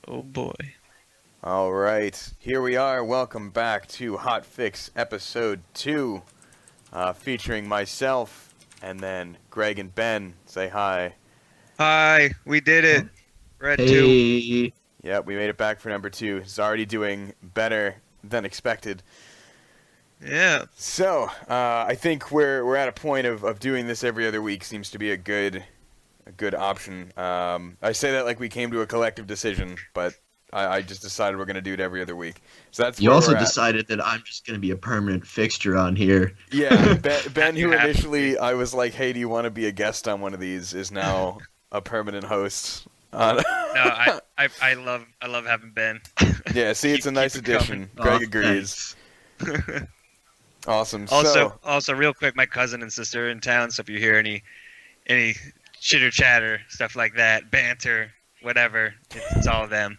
Oh boy. All right, here we are. Welcome back to Hot Fix Episode 2, featuring myself and then Greg and Ben. Say hi. Hi, we did it. We're at 2. Hey, Yep, we made it back for number 2. It's already doing better than expected. Yeah. So, I think we're at a point of doing this every other week. Seems to be a good option. I say that like we came to a collective decision, but I just decided we're going to do it every other week. So that's you where also we're at. decided that I'm just going to be a permanent fixture on here. Yeah, Ben You who have to initially I was like, hey, do you want to be a guest on one of these, is now a permanent host. No, I love having Ben. Yeah, see, it's a nice Keep it addition. Oh, Greg agrees. thanks. Awesome. Also, real quick, my cousin and sister are in town, so if you hear any chitter chatter, stuff like that, banter, whatever, it's all them.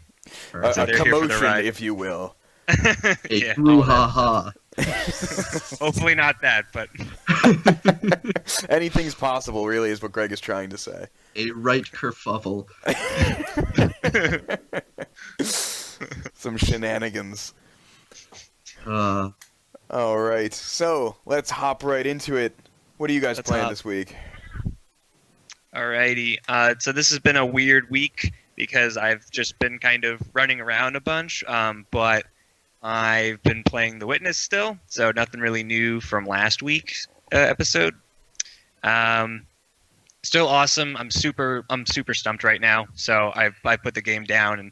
A So they're here for the commotion, ride. if you will. A Yeah, all that. brouhaha. Hopefully not that, but Anything's possible, really, is what Greg is trying to say. A right kerfuffle. Some shenanigans. Uh, All right, so let's hop right into it. What are you guys Let's playing hop. this week? alrighty. So this has been a weird week because I've just been kind of running around a bunch, but I've been playing The Witness still, so nothing really new from last week's episode. Still awesome. I'm super stumped right now, so I put the game down and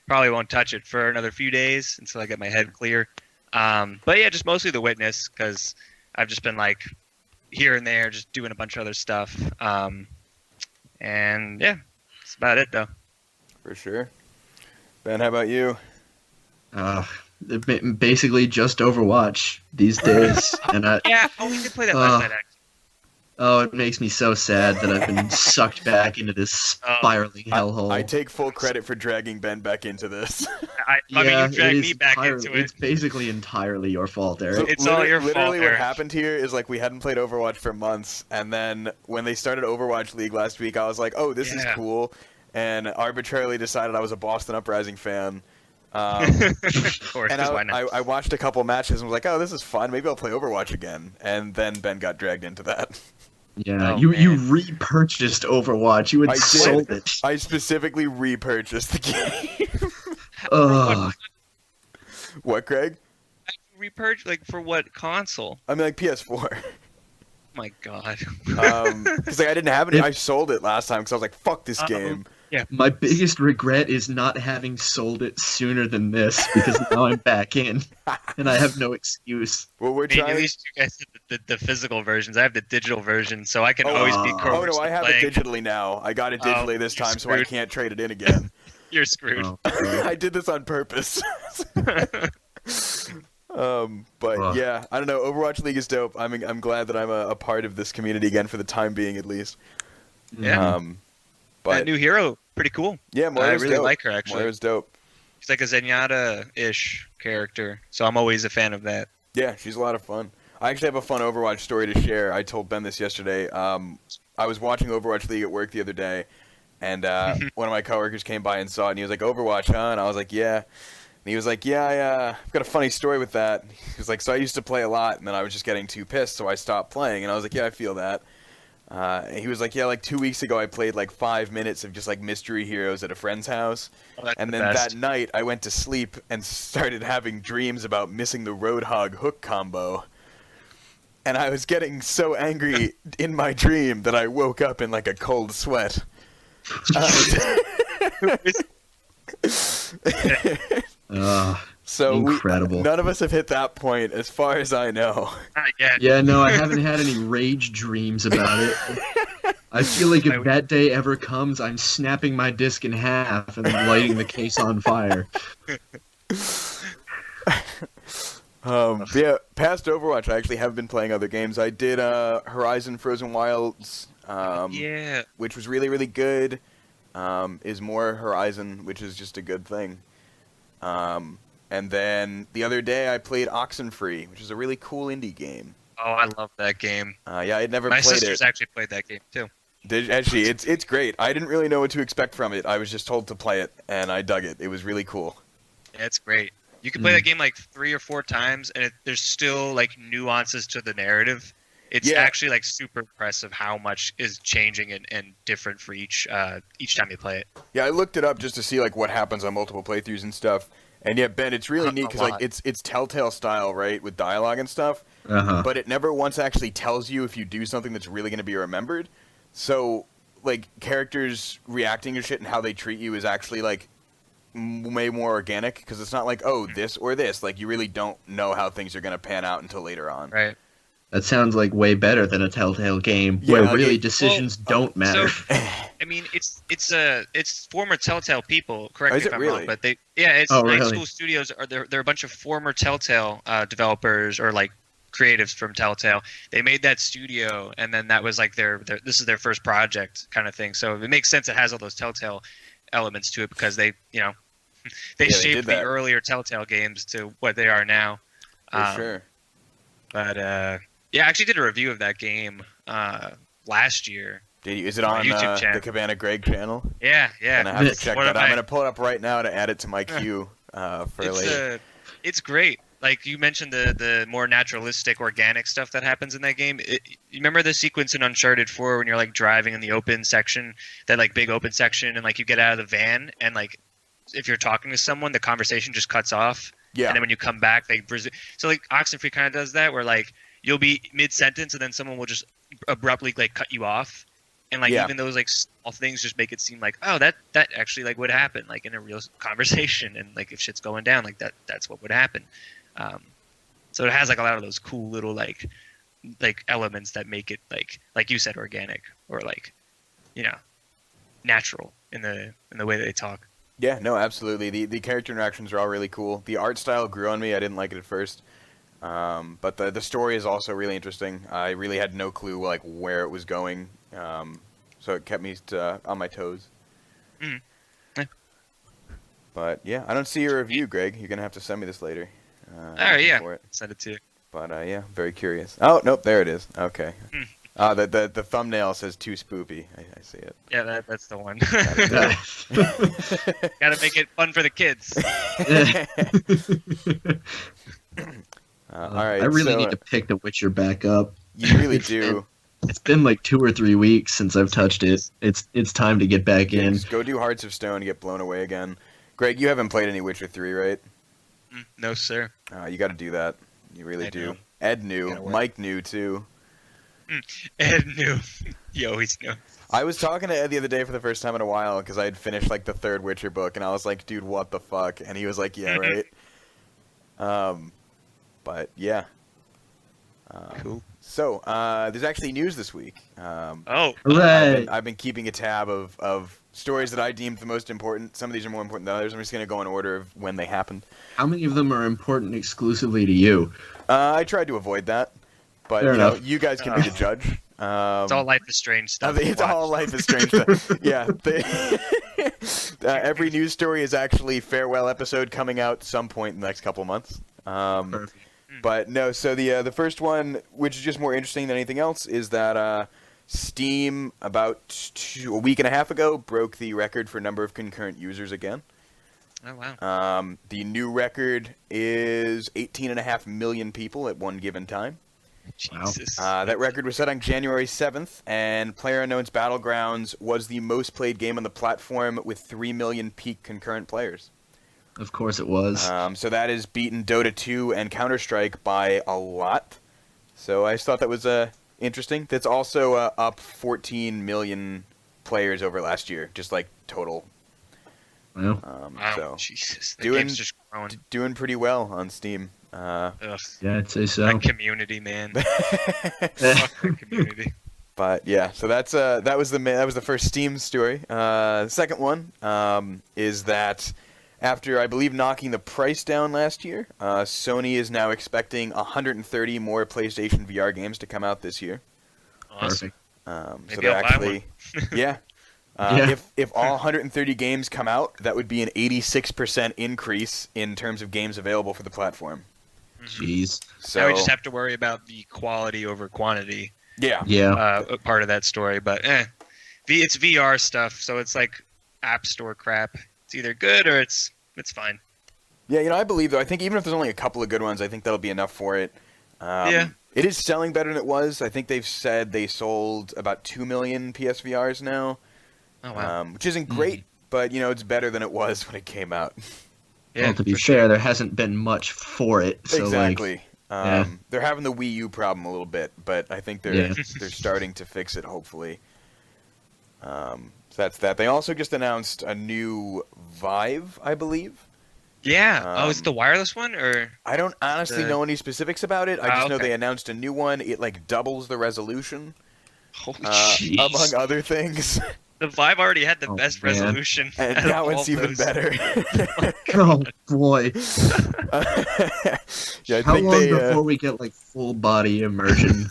probably won't touch it for another few days until I get my head clear. But yeah, just mostly The Witness because I've just been like here and there, just doing a bunch of other stuff. And yeah, that's about it though. For sure. Ben, how about you? Basically just Overwatch these days. And Yeah, we did play that last night actually. it makes me so sad that I've been sucked back into this spiraling hellhole. I take full credit for dragging Ben back into this. I mean, you it dragged is me back entirely- into it. It's basically entirely your fault, Eric. So It's all your fault, Literally, what Eric. happened here is like we hadn't played Overwatch for months, and then when they started Overwatch League last week, I was like, "Oh, this is Yeah. cool," and arbitrarily decided I was a Boston Uprising fan. Of course, And 'cause why not? I watched a couple matches and was like, "Oh, this is fun. Maybe I'll play Overwatch again." And then Ben got dragged into that. Yeah, Oh, you man. repurchased Overwatch. You had I did. sold it. I specifically repurchased the game. Ugh. What, Greg? Repurge like for what console? I mean, like PS4. Oh my god. Because like I didn't have any. I sold it last time because I was like, "Fuck this Uh-oh. game." My biggest regret is not having sold it sooner than this, because now I'm back in, and I have no excuse. Well, we're I mean, trying. at least you guys did the physical versions. I have the digital version, so I can Oh, always be oh, Oh coerced no, I to have playing. it digitally now. I got it Oh, digitally this you're time, so I screwed. can't trade it in again. You're screwed. Oh, I did this on purpose. But Ugh. yeah, I don't know. Overwatch League is dope. I'm glad that I'm a part of this community again for the time being, at least. Yeah. Mhm. But That new hero, pretty cool. yeah, Moira's I really dope. like her actually. Moira's dope. She's like a Zenyatta-ish character, so I'm always a fan of that. Yeah, she's a lot of fun. I actually have a fun Overwatch story to share. I told Ben this yesterday. I was watching Overwatch League at work the other day, and one of my coworkers came by and saw it, and he was like, "Overwatch, huh?" And I was like, "Yeah." And he was like, "Yeah, I've got a funny story with that." He was like, "So I used to play a lot, and then I was just getting too pissed, so I stopped playing." And I was like, "Yeah, I feel that." And he was like, "Yeah, like 2 weeks ago, I played like 5 minutes of just like mystery heroes at a friend's house, Oh, that's and the then best. that night I went to sleep and started having dreams about missing the Roadhog hook combo." And I was getting so angry in my dream that I woke up in like a cold sweat. So Incredible. none of us have hit that point, as far as I know. Not yet. Yeah, no, I haven't had any rage dreams about it. I feel like if that day ever comes, I'm snapping my disc in half and lighting the case on fire. But yeah, past Overwatch, I actually have been playing other games. I did Horizon Frozen Wilds, Yeah. which was really, really good. Is more Horizon, which is just a good thing. And then the other day I played Oxenfree, which is a really cool indie game. Oh, I love that game. Yeah, I had never My played sisters it. actually played that game too. Actually, it's great. I didn't really know what to expect from it. I was just told to play it, and I dug it. It was really cool. Yeah, it's great. You can play that game like 3 or 4 times, and there's still like nuances to the narrative. It's actually like super impressive how much is changing and different for each time you play it. Yeah, I looked it up just to see like what happens on multiple playthroughs and stuff. And yeah, Ben, it's really neat because like it's Telltale style, right, with dialogue and stuff. But it never once actually tells you if you do something that's really going to be remembered. So like characters reacting to shit and how they treat you is actually like way more organic because it's not like this or this. Like you really don't know how things are going to pan out until later on. Right. That sounds like way better than a Telltale game where really decisions don't matter. So, I mean, it's former Telltale people. Correct me if I'm wrong, but it's Night School Studios they're a bunch of former Telltale developers or like creatives from Telltale. They made that studio, and then that was like this is their first project kind of thing. So it makes sense it has all those Telltale elements to it because they shaped the earlier Telltale games to what they are now. For sure. But yeah, I actually did a review of that game last year. Did you? Is it on YouTube channel. the Cabana Greg channel? Yeah. I'm gonna have to check that. I'm gonna pull it up right now to add it to my queue for later. It's great. Like you mentioned, the more naturalistic, organic stuff that happens in that game. You remember the sequence in Uncharted 4 when you're like driving in the open section, that like big open section, and like you get out of the van, and like if you're talking to someone, the conversation just cuts off. Yeah. And then when you come back, so like Oxenfree kind of does that, where like you'll be mid-sentence and then someone will just abruptly like cut you off, and like even those like small things just make it seem like that actually like would happen like in a real conversation, and like if shit's going down like that's what would happen. So it has like a lot of those cool little like elements that make it like you said, organic or like natural in the way that they talk. Yeah, no, absolutely. The character interactions are all really cool. The art style grew on me. I didn't like it at first. But the story is also really interesting. I really had no clue like where it was going, so it kept me on my toes. Mm. But yeah, I don't see your review, Greg. You're gonna have to send me this later. Send it to you. But yeah, very curious. Oh nope, there it is. Okay. The thumbnail says too spoopy. I see it. Yeah, that's the one. Gotta make it fun for the kids. All right. I really need to pick The Witcher back up. You really do. It's been like 2 or 3 weeks since I've touched it. It's time to get back in. Just go do Hearts of Stone and get blown away again. Greg, you haven't played any Witcher 3, right? No, sir. You got to do that. You really do. Know. Ed knew. Mike knew, too. Ed knew. He always knew. I was talking to Ed the other day for the first time in a while because I had finished like the 3rd Witcher book, and I was like, dude, what the fuck? And he was like, yeah, right? But yeah. Cool. So, there's actually news this week. Hooray! I've been keeping a tab of stories that I deemed the most important. Some of these are more important than others. I'm just going to go in order of when they happened. How many of them are important exclusively to you? I tried to avoid that, but you guys can be the judge. It's all Life is Strange stuff. It's all Life is Strange stuff. Yeah. Every news story is actually farewell episode coming out some point in the next couple months. Perfect. But no, so the first one, which is just more interesting than anything else, is that Steam, about a week and a half ago, broke the record for number of concurrent users again. Oh, wow. The new record is 18.5 million people at one given time. Jesus. That record was set on January 7th, and PlayerUnknown's Battlegrounds was the most played game on the platform with 3 million peak concurrent players. Of course it was. So that has beaten Dota 2 and Counter-Strike by a lot. So I just thought that was interesting. That's also up 14 million players over last year, just like total. Wow. Wow. So Jesus. The game's just growing. Doing pretty well on Steam. Ugh. Yeah, I'd say so. That community, man. Fuck that community. But yeah, so that was the first Steam story. The second one is that after, I believe, knocking the price down last year, Sony is now expecting 130 more PlayStation VR games to come out this year. Awesome. Perfect. Maybe I'll buy one. Yeah. If all 130 games come out, that would be an 86% increase in terms of games available for the platform. Jeez. So now we just have to worry about the quality over quantity. Yeah. Yeah. Part of that story, but It's VR stuff, so it's like App Store crap. It's either good or it's fine. Yeah, I believe though. I think even if there's only a couple of good ones, I think that'll be enough for it. Yeah. It is selling better than it was. I think they've said they sold about 2 million PSVRs now. Oh wow. Which isn't great, but it's better than it was when it came out. Yeah. Well, to be for fair, sure. there hasn't been much for it. So Exactly. yeah. They're having the Wii U problem a little bit, but I think they're starting to fix it. Hopefully. So that's that. They also just announced a new Vive, I believe. Yeah. Is it the wireless one or? I don't honestly know any specifics about it. I just know okay. they announced a new one. It like doubles the resolution, Holy Jeez. among other things. The Vive already had the best man. resolution. And out of now all it's even those. better. Oh boy! Yeah, I How think long they, before we get like full body immersion?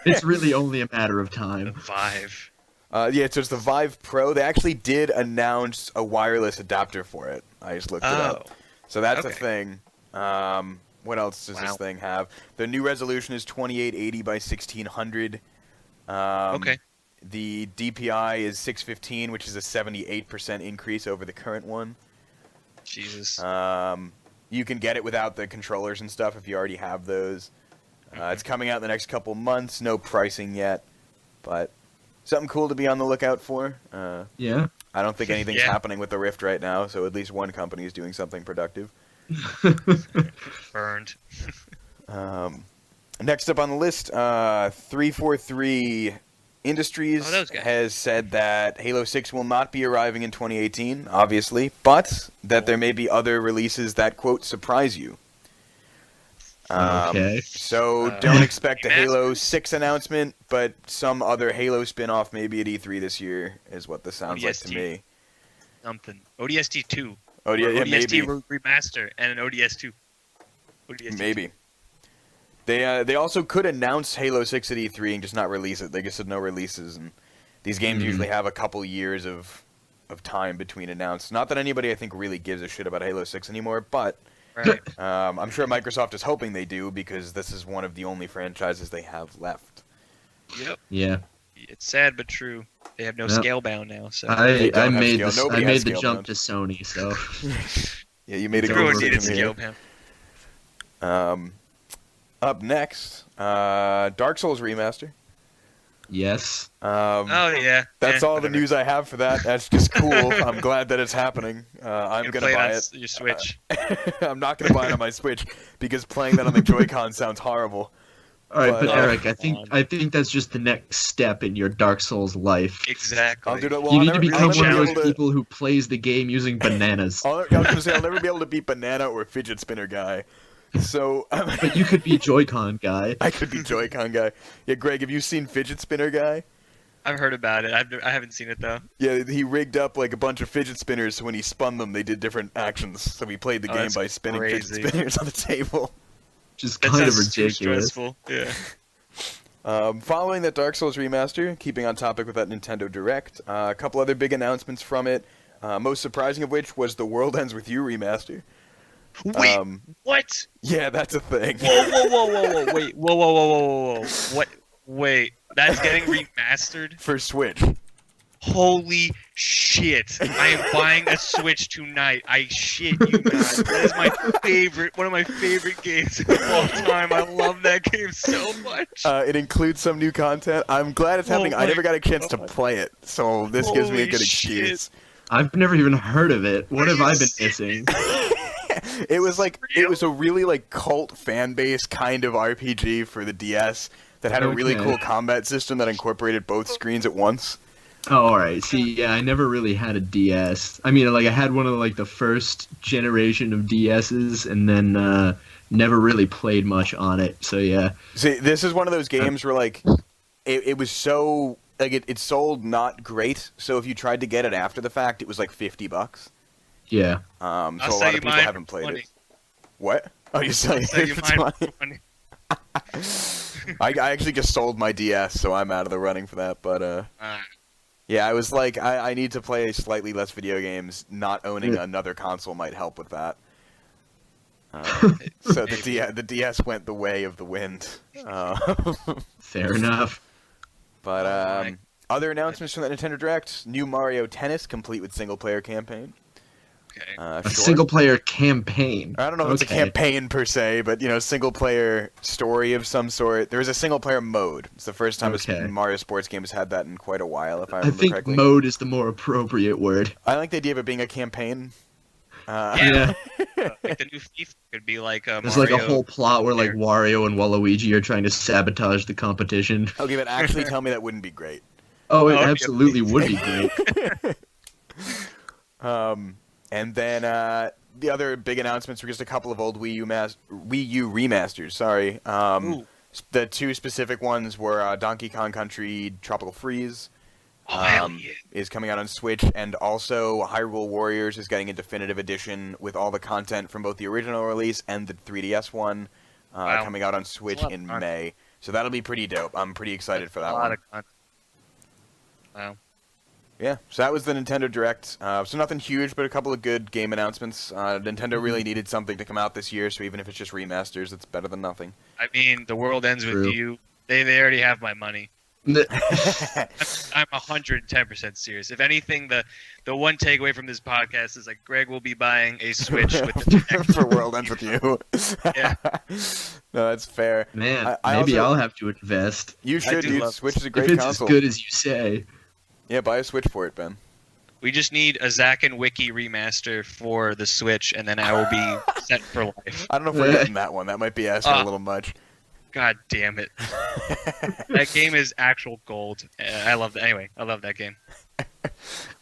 It's really only a matter of The time. Vive. yeah, so it's the Vive Pro. They actually did announce a wireless adapter for it. I just looked it up. So that's a okay. thing. What else does this thing have? The new resolution is 2880 by 1600. Okay. The DPI is 615, which is a 78% increase over the current one. Jesus. You can get it without the controllers and stuff if you already have those. It's coming out in the next couple months. No pricing yet, but something cool to be on the lookout for. Yeah. I don't think anything's Yeah. happening with the Rift right now, so at least one company is doing something productive. Burned. Next up on the list, 343 Industries those guys. has said that Halo 6 will not be arriving in 2018, obviously, but that there may be other releases that, quote, surprise you. Okay. So don't expect a remastered? Halo 6 announcement, but some other Halo spin-off maybe at E3 this year is what this sounds like to ODST. me. Something. ODST 2. Oh, yeah, ODST maybe. remaster and an ODS 2. ODST 2. Maybe. They also could announce Halo 6 at E3 and just not release it. They just said no releases, and these games usually have a couple years of time between announcements. Not that anybody, I think, really gives a shit about Halo 6 anymore, but Right. I'm sure Microsoft is hoping they do because this is one of the only franchises they have left. Yep. Yeah. It's sad but true. They have no Yep. scale bound now, so They I don't have made scale. this. I Nobody has made the scale jump bound. to Sony. So Yeah, you made a good everyone over needed decision scale here. bound. Up next, Dark Souls remaster. yes. Oh yeah. That's all the whatever. news I have for that. That's just cool. I'm glad that it's happening. I'm You're gonna playing buy on it. your Switch. I'm not gonna buy it on my Switch because playing that on the Joy-Con sounds horrible. All right, But, but Eric, I come on. think that's just the next step in your Dark Souls life. Exactly. I'll do that. Well, You I'll need to never- become I'll one never of be those able to- people who plays the game using bananas. I was gonna say I'll never be able to beat Banana or Fidget Spinner guy. So But you could be Joy-Con guy. I could be Joy-Con guy. Yeah, Greg, have you seen Fidget Spinner guy? I've heard about it. I haven't seen it though. Yeah, he rigged up like a bunch of fidget spinners, so when he spun them, they did different actions. So he played the Oh, game that's by spinning crazy. fidget spinners on the table. Just That kind of sounds too ridiculous. stressful. Yeah. Following that Dark Souls remaster, keeping on topic with that Nintendo Direct, a couple other big announcements from it. Most surprising of which was the World Ends With You remaster. Wait. What? Yeah, that's a thing. Whoa. Wait. Whoa. What? Wait. That's getting remastered? For Switch. Holy shit. I am buying a Switch tonight. I shit you not. That is my favorite, one of my favorite games of all time. I love that game so much. It includes some new content. I'm glad it's happening. I my never got a chance to God. play it, so this gives me a Holy good shit. excuse. I've never even heard of it. What have I been missing? It was like it was a really like cult fan base kind of RPG for the DS that had a really Okay. cool combat system that incorporated both screens at once. Oh, all right. See, yeah, I never really had a DS. I mean, like, I had one of like the first generation of DSs, and then never really played much on it. So yeah. See, this is one of those games where like it was so like it sold not great. So if you tried to get it after the fact, it was like $50. Yeah. So I'll a sell lot you of people mine haven't for played 20. it. What? Oh, you're selling I'll sell you it? mine It's for 20. fine. I actually just sold my DS, so I'm out of the running for that. But yeah, I was like, I need to play slightly less video games. Not owning another console might help with that. So the DS went the way of the wind. Fair enough. But Other announcements from the Nintendo Direct: new Mario Tennis, complete with single-player campaign. Okay. A Sure. single-player campaign. I don't know if it's a campaign per se, but single-player story of some sort. There is a single-player mode. It's the first time a Mario sports game has had that in quite a while, if I remember correctly. I think mode is the more appropriate word. I like the idea of it being a campaign. Yeah. Like the new FIFA could be like a There's Mario like a whole plot where like Wario and Waluigi are trying to sabotage the competition. Okay, but actually tell me that wouldn't be great. Oh, it absolutely would be great. And then the other big announcements were just a couple of old Wii U remasters. Sorry. The two specific ones were Donkey Kong Country Tropical Freeze. Is coming out on Switch, and also Hyrule Warriors is getting a definitive edition with all the content from both the original release and the 3DS one coming out on Switch in May. So that'll be pretty dope. I'm pretty excited for that one. Wow. Yeah, so that was the Nintendo Direct. So nothing huge, but a couple of good game announcements. Nintendo really needed something to come out this year, so even if it's just remasters, it's better than nothing. I mean, the world ends with you. They already have my money. I'm 110% serious. If anything, the one takeaway from this podcast is like Greg will be buying a Switch with the Direct. For World Ends With You. Yeah. No, that's fair. Man, maybe I'll have to invest. You should, dude. Switch is a great if it's console. as good as you say. Yeah, buy a Switch for it, Ben. We just need a Zack and Wiki remaster for the Switch, and then I will be set for life. I don't know if we're getting that one. That might be asking a little much. God damn it. That game is actual gold. I love that. Anyway, I love that game.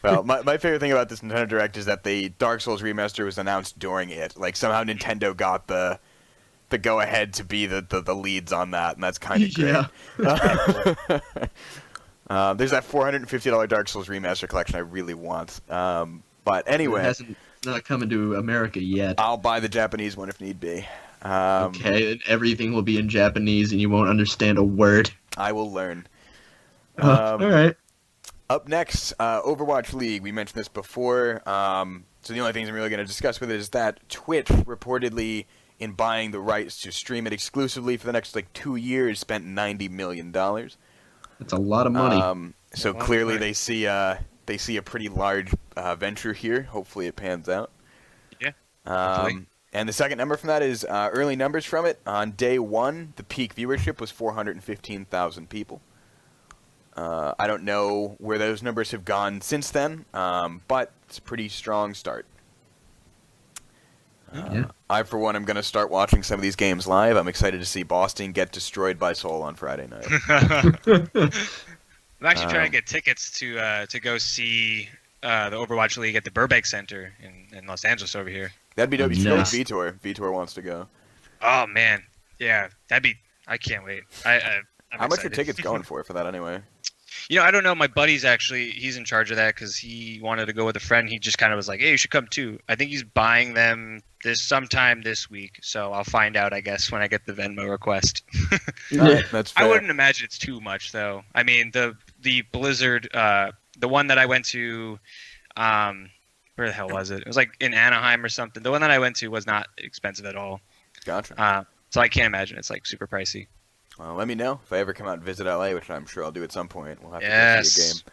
Well, my favorite thing about this Nintendo Direct is that the Dark Souls remaster was announced during it. Like, somehow Nintendo got the go-ahead to be the leads on that, and that's kind of great. Yeah. There's that $450 Dark Souls remaster collection I really want. But anyway. It's not coming to America yet. I'll buy the Japanese one if need be. Okay, and everything will be in Japanese and you won't understand a word. I will learn. All right. Up next, Overwatch League. We mentioned this before. So the only things I'm really going to discuss with it is that Twitch reportedly, in buying the rights to stream it exclusively for the next 2 years, spent $90 million. That's a lot of money. So clearly they see a pretty large venture here. Hopefully it pans out. Yeah. And the second number from that is early numbers from it. On day one, the peak viewership was 415,000 people. I don't know where those numbers have gone since then, but it's a pretty strong start. I, for one, am going to start watching some of these games live. I'm excited to see Boston get destroyed by Seoul on Friday night. I'm actually trying to get tickets to go see the Overwatch League at the Burbank Center in Los Angeles over here. That'd be dope. You should go with Vitor. Vitor wants to go. Oh, man. Yeah, I can't wait. I'm How much are excited. tickets going for that anyway? I don't know. My buddy's he's in charge of that because he wanted to go with a friend. He just kind of was like, hey, you should come too. I think he's buying them sometime this week. So I'll find out, I guess, when I get the Venmo request. That's fair. I wouldn't imagine it's too much, though. I mean, the Blizzard, the one that I went to, where the hell was it? It was like in Anaheim or something. The one that I went to was not expensive at all. Gotcha. So I can't imagine it's super pricey. Well, let me know if I ever come out and visit LA, which I'm sure I'll do at some point. We'll have to go see a game.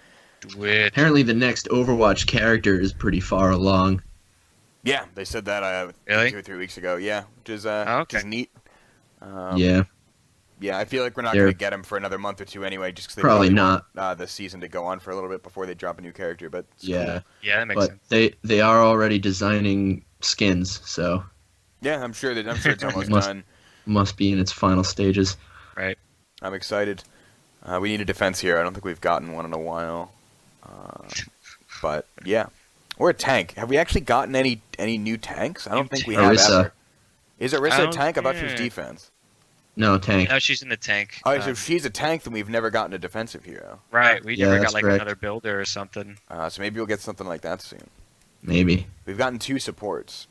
Do it. Apparently the next Overwatch character is pretty far along. Yeah, they said that Really? 2 or 3 weeks ago. Yeah, which is neat. Yeah. Yeah, I feel like we're not going to get him for another month or two anyway, just because they probably not want the season to go on for a little bit before they drop a new character. But yeah, cool. Yeah, that makes sense. But they are already designing skins, so yeah, I'm sure it's almost done. Must be in its final stages. Right. I'm excited. We need a defense here. I don't think we've gotten one in a while. But yeah, or a tank. Have we actually gotten any new tanks? I don't think we have ever. Is Orisa a tank? I thought she was defense. No, tank. No, she's in the tank. Oh, so if she's a tank, then we've never gotten a defensive hero. Right, we never got correct. another builder or something. So maybe we'll get something like that soon. Maybe. We've gotten 2 supports.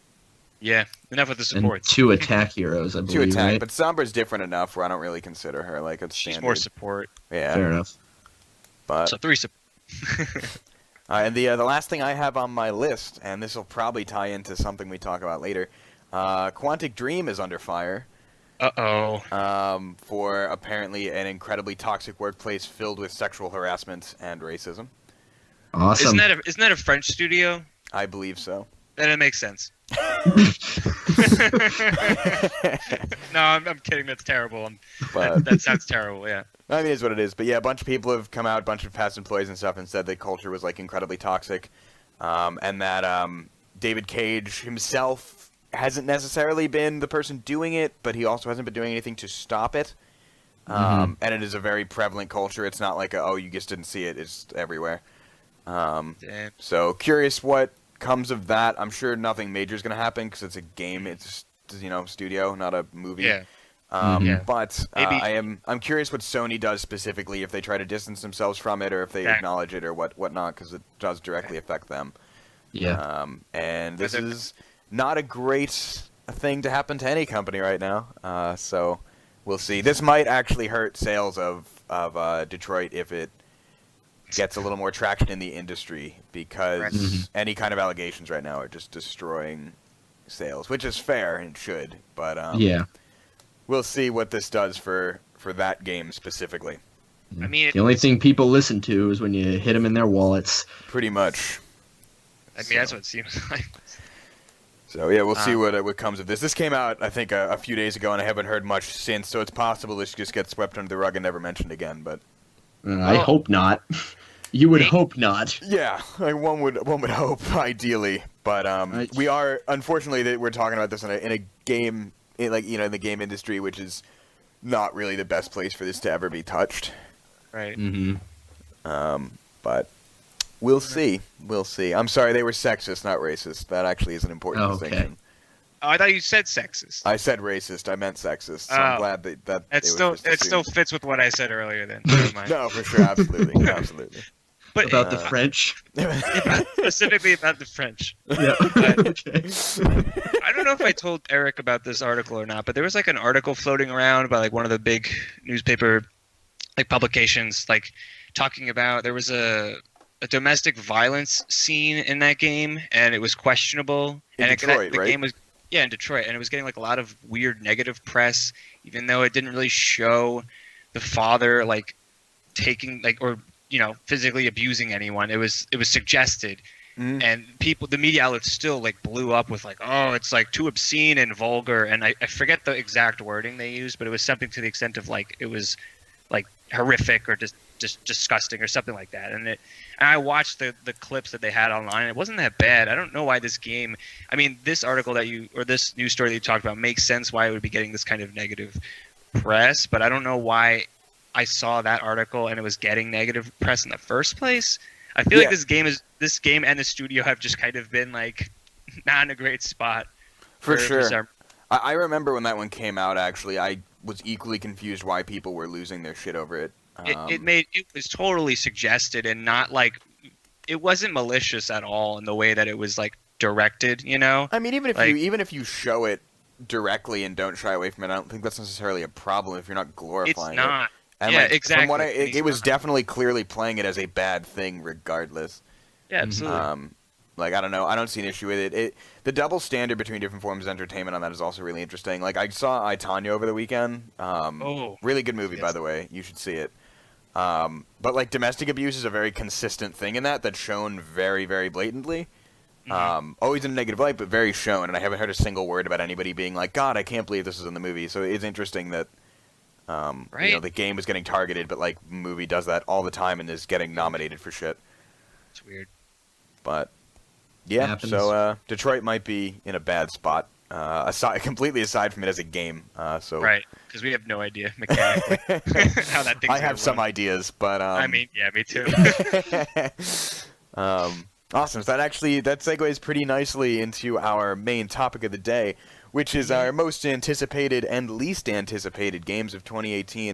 Yeah, enough with the And supports. 2 attack heroes, I believe. 2 attack, right? but Sombra's different enough where I don't really consider her like a standard. She's more support. Yeah. Fair enough. But So 3 support. and the last thing I have on my list, and this will probably tie into something we talk about later, Quantic Dream is under fire. Uh-oh. For apparently an incredibly toxic workplace filled with sexual harassment and racism. Awesome. Isn't that a French studio? I believe so. Then it makes sense. No, I'm kidding. That's terrible. But that sounds terrible. Yeah. I mean, it's what it is. But yeah, a bunch of people have come out, a bunch of past employees and stuff, and said the culture was like incredibly toxic, and that David Cage himself hasn't necessarily been the person doing it, but he also hasn't been doing anything to stop it. And it is a very prevalent culture. It's not like you just didn't see it. It's everywhere. So curious what comes of that. I'm sure nothing major is going to happen because it's a game. It's studio, not a movie. Yeah. But Maybe. I'm curious what Sony does specifically, if they try to distance themselves from it or if they acknowledge it or whatnot, because it does directly affect them. Yeah. And this is not a great thing to happen to any company right now. So we'll see. This might actually hurt sales of Detroit if it gets a little more traction in the industry, because any kind of allegations right now are just destroying sales, which is fair and should. But we'll see what this does for that game specifically. I mean, the only thing people listen to is when you hit them in their wallets. Pretty much. I mean, that's what it seems like. So yeah, we'll see what comes of this. This came out, I think, a few days ago, and I haven't heard much since. So it's possible this just gets swept under the rug and never mentioned again. But I hope not. You would hope not. Yeah, like one would hope, ideally. But we are, unfortunately, that we're talking about this in a game, in the game industry, which is not really the best place for this to ever be touched. Right. But we'll see. We'll see. I'm sorry, they were sexist, not racist. That actually is an important distinction. Oh, I thought you said sexist. I said racist. I meant sexist. So I'm glad that it still fits with what I said earlier. Then never mind. No, for sure, absolutely, absolutely. But about the French? Specifically about the French. Yeah. Okay. I don't know if I told Erik about this article or not, but there was like an article floating around by like one of the big newspaper publications, like talking about there was a domestic violence scene in that game, and it was questionable. In Detroit, the right? game was in Detroit, and it was getting like a lot of weird negative press, even though it didn't really show the father like taking like or physically abusing anyone. It was suggested, and the media outlets still like blew up with like, oh, it's like too obscene and vulgar, and I forget the exact wording they used, but it was something to the extent of like it was like horrific or just disgusting or something like that. And I watched the clips that they had online. It wasn't that bad. I don't know why this game. I mean, this article this news story that you talked about makes sense why it would be getting this kind of negative press, but I don't know why I saw that article and it was getting negative press in the first place. I feel like this game and the studio have just kind of been like not in a great spot. For sure. I remember when that one came out, actually, I was equally confused why people were losing their shit over it. It was totally suggested and not like it wasn't malicious at all in the way that it was like directed, I mean, even if you show it directly and don't shy away from it, I don't think that's necessarily a problem if you're not glorifying it. It's not. And exactly. From what it was definitely clearly playing it as a bad thing, regardless. Yeah, absolutely. I don't know. I don't see an issue with it. The double standard between different forms of entertainment on that is also really interesting. Like, I saw I, Tonya over the weekend. Really good movie, by the way. You should see it. But like domestic abuse is a very consistent thing in that's shown very, very blatantly. Always in a negative light, but very shown. And I haven't heard a single word about anybody being like, God, I can't believe this is in the movie. So it's interesting that the game is getting targeted, but like movie does that all the time and is getting nominated for shit. It's weird. But yeah, so Detroit might be in a bad spot. Completely aside from it as a game. Right, because we have no idea mechanically how that thing's I have some ideas, but I mean, yeah, me too. Awesome. So that segues pretty nicely into our main topic of the day, which is our most anticipated and least anticipated games of 2018.